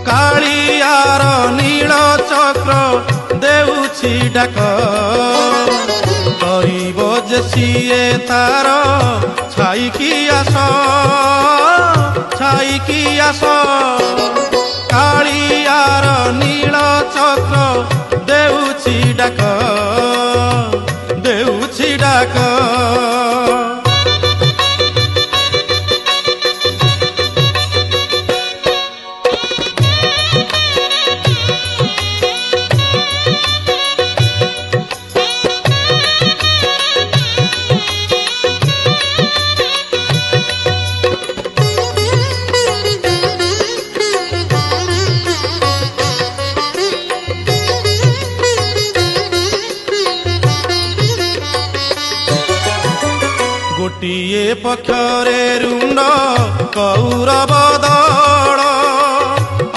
कालियार नील चक्र देउछि डाक करिब जे सिए तार छाईकी आस कालियार नील चक्र देउछि डाक गोटिए पक्षरे रुंड कौरव दल